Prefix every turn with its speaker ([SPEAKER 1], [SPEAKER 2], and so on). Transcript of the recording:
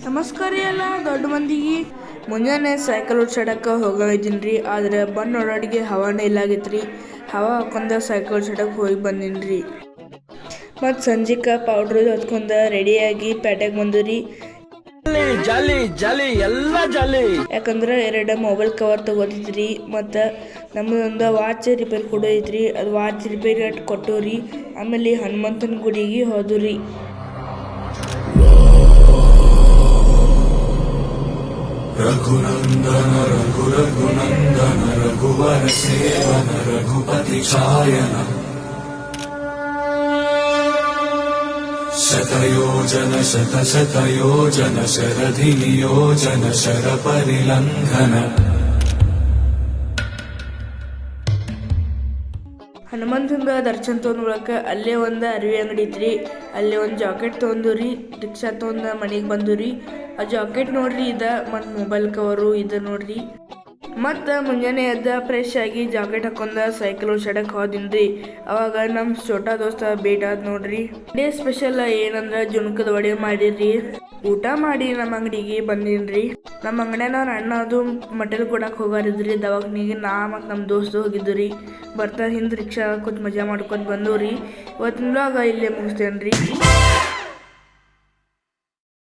[SPEAKER 1] ನಮಸ್ಕಾರ ರೀ ಎಲ್ಲ ದೊಡ್ಡ ಮಂದಿಗೆ. ಮುಂಜಾನೆ ಸೈಕಲ್ ಓಡ್ಸಾಡಕ್ಕೆ ಹೋಗಿದ್ದೀನಿ ರೀ. ಆದರೆ ಬಂದು ನೋಡೋಡಿಗೆ ಹವಾನೇ ಇಲ್ಲಾಗಿತ್ತು ರೀ. ಹವಾ ಹಾಕೊಂಡು ಸೈಕಲ್ ಓಡ್ಸಾಡಕ್ಕೆ ಹೋಗಿ ಬಂದೀನಿ ರೀ. ಮತ್ತು ಸಂಜೆಗೆ ಪೌಡ್ರ್ ಹೊತ್ಕೊಂಡು ರೆಡಿಯಾಗಿ ಪೇಟೆಗೆ ಬಂದು ರೀ. ಯಾಕಂದ್ರೆ 2 ಮೊಬೈಲ್ ಕವರ್ ತೊಗೋತಿದ್ರಿ. ಮತ್ತು ನಮ್ಮದೊಂದು ವಾಚ್ ರಿಪೇರಿ ಕೊಡೋ ಐತ್ರಿ. ಅದು ವಾಚ್ ರಿಪೇರಿ ಕೊಟ್ಟು ರೀ. ಆಮೇಲೆ ಹನುಮಂತನ ಗುಡಿಗೆ ಹೋದ್ವು ರೀ.
[SPEAKER 2] ರಘುನಂದನ ರಘುನಂದನ ರಘುವರ ಸೇವನ ರಘುಪತಿ ಛಾಯನ ಶತಯೋಜನ ಶತಶತಯೋಜನ ಶರಧಿ ನಿಯೋಜನ ಶರ ಪರಿಲಂಘನ.
[SPEAKER 1] ಹನುಮಂತಂದ ದರ್ಶನ ತೊಗೊಂಡ್ಬಳಕ ಅಲ್ಲೇ ಒಂದು ಅರಿವಿ ಅಂಗಡಿ ಐತ್ರಿ. ಅಲ್ಲೇ ಒಂದು ಜಾಕೆಟ್ ತೊಗೊಂಡು ರೀ. ರಿಕ್ಷಾ ತೊಗೊಂಡು ಮನೆಗೆ ಬಂದು ರೀ. ಆ ಜಾಕೆಟ್ ನೋಡ್ರಿ ಇದು, ಮತ್ತು ಮೊಬೈಲ್ ಕವರು ಇದು ನೋಡ್ರಿ. ಮತ್ತು ಮುಂಜಾನೆ ಎದ್ದು ಫ್ರೆಶ್ ಆಗಿ ಜಾಕೆಟ್ ಹಾಕೊಂಡು ಸೈಕಲ್ ಓಡ್ಸಾಡಕ್ಕೆ ಹೋದಿನಿ ರೀ. ಅವಾಗ ನಮ್ಮ ಛೋಟಾ ದೋಸ್ತ ಭೇಟಿ ಆದ ನೋಡ್ರಿ. ಡೇ ಸ್ಪೆಷಲ್ ಏನಂದ್ರೆ ಜುಣಕದ ವಡೆ ಮಾಡಿರಿ. ಊಟ ಮಾಡಿ ನಮ್ಮ ಅಂಗಡಿಗೆ ಬಂದೀನಿ ರೀ. ನಮ್ಮ ಅಂಗಡಿಯವ್ರ ಅಣ್ಣ ಅದು ಮಟೇಲ್ ಕೊಡಕ್ಕೆ ಹೋಗಾರಿದ್ರಿ ದವಾಖಾನಿಗೆ. ನಾ ಮತ್ತು ನಮ್ಮ ದೋಸ್ತು ಹೋಗಿದ್ದು ರೀ. ಬರ್ತಾ ಹಿಂದೆ ರಿಕ್ಷಾ ಹಾಕೋದು ಮಜಾ ಮಾಡ್ಕೊಂಡು ಬಂದವು ರೀ. ಇವತ್ತಿನ ಬ್ಲಾಗ್ ಇಲ್ಲೇ ಮುಗಿಸ್ತೇನೆ ರೀ.